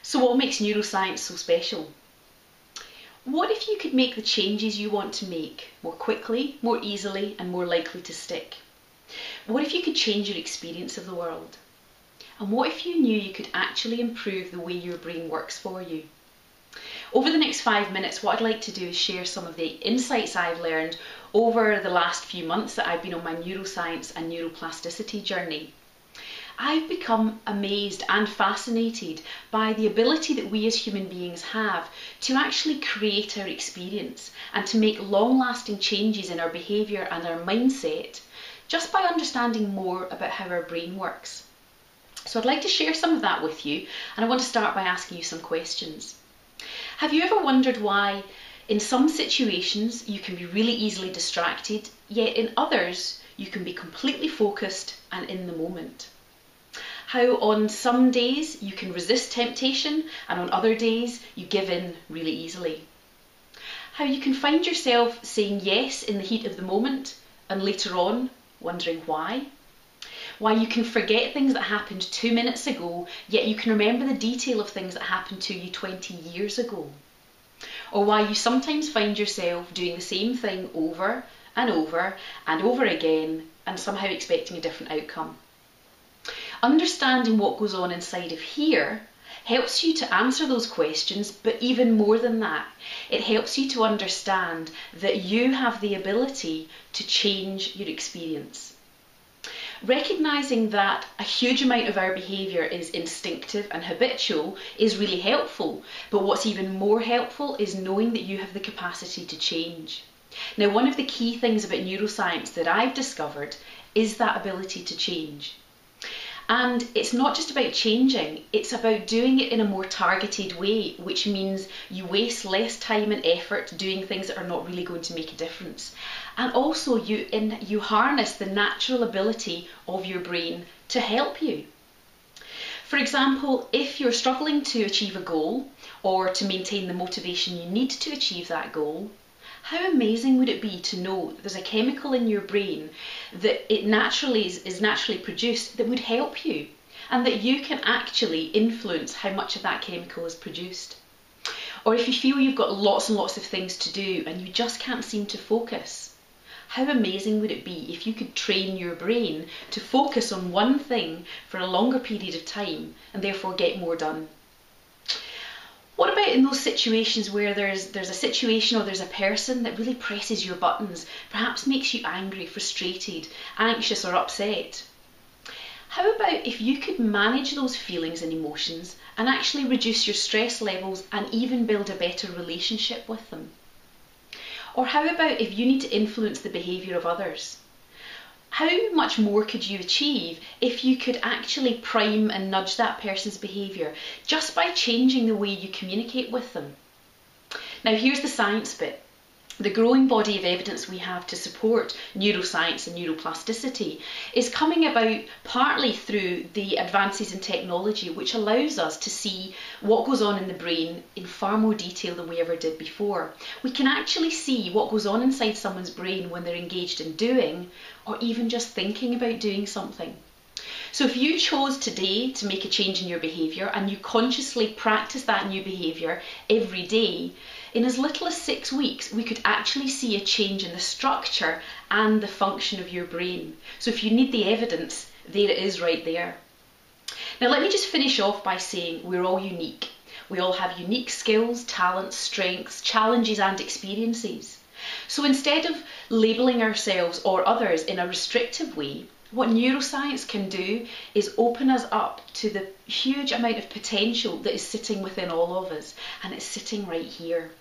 So what makes neuroscience so special? What if you could make the changes you want to make more quickly, more easily, and more likely to stick? What if you could change your experience of the world? And what if you knew you could actually improve the way your brain works for you? Over the next 5 minutes, what I'd like to do is share some of the insights I've learned over the last few months that I've been on my neuroscience and neuroplasticity journey. I've become amazed and fascinated by the ability that we as human beings have to actually create our experience and to make long-lasting changes in our behaviour and our mindset just by understanding more about how our brain works. So I'd like to share some of that with you, and I want to start by asking you some questions. Have you ever wondered why in some situations you can be really easily distracted, yet in others you can be completely focused and in the moment? How on some days you can resist temptation and on other days you give in really easily? How you can find yourself saying yes in the heat of the moment and later on wondering why? Why you can forget things that happened 2 minutes ago, yet you can remember the detail of things that happened to you 20 years ago. Or why you sometimes find yourself doing the same thing over and over and over again and somehow expecting a different outcome. Understanding what goes on inside of here helps you to answer those questions, but even more than that, it helps you to understand that you have the ability to change your experience. Recognising that a huge amount of our behaviour is instinctive and habitual is really helpful, but what's even more helpful is knowing that you have the capacity to change. Now, one of the key things about neuroscience that I've discovered is that ability to change. And it's not just about changing, it's about doing it in a more targeted way, which means you waste less time and effort doing things that are not really going to make a difference. And also you harness the natural ability of your brain to help you. For example, if you're struggling to achieve a goal or to maintain the motivation you need to achieve that goal, how amazing would it be to know that there's a chemical in your brain that it naturally is naturally produced that would help you, and that you can actually influence how much of that chemical is produced? Or if you feel you've got lots and lots of things to do and you just can't seem to focus, how amazing would it be if you could train your brain to focus on one thing for a longer period of time and therefore get more done? What about in those situations where there's a situation or there's a person that really presses your buttons, perhaps makes you angry, frustrated, anxious or upset? How about if you could manage those feelings and emotions and actually reduce your stress levels and even build a better relationship with them? Or how about if you need to influence the behaviour of others? How much more could you achieve if you could actually prime and nudge that person's behaviour just by changing the way you communicate with them? Now, here's the science bit. The growing body of evidence we have to support neuroscience and neuroplasticity is coming about partly through the advances in technology, which allows us to see what goes on in the brain in far more detail than we ever did before. We can actually see what goes on inside someone's brain when they're engaged in doing or even just thinking about doing something. So if you chose today to make a change in your behaviour and you consciously practice that new behaviour every day, in as little as 6 weeks, we could actually see a change in the structure and the function of your brain. So if you need the evidence, there it is right there. Now let me just finish off by saying we're all unique. We all have unique skills, talents, strengths, challenges and experiences. So instead of labelling ourselves or others in a restrictive way, what neuroscience can do is open us up to the huge amount of potential that is sitting within all of us, and it's sitting right here.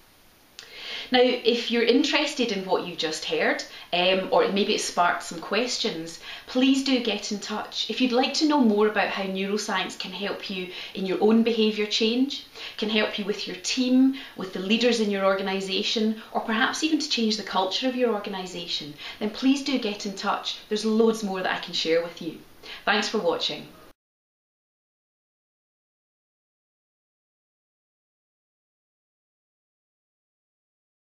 Now, if you're interested in what you've just heard, or maybe it sparked some questions, please do get in touch. If you'd like to know more about how neuroscience can help you in your own behaviour change, can help you with your team, with the leaders in your organisation, or perhaps even to change the culture of your organisation, then please do get in touch. There's loads more that I can share with you. Thanks for watching.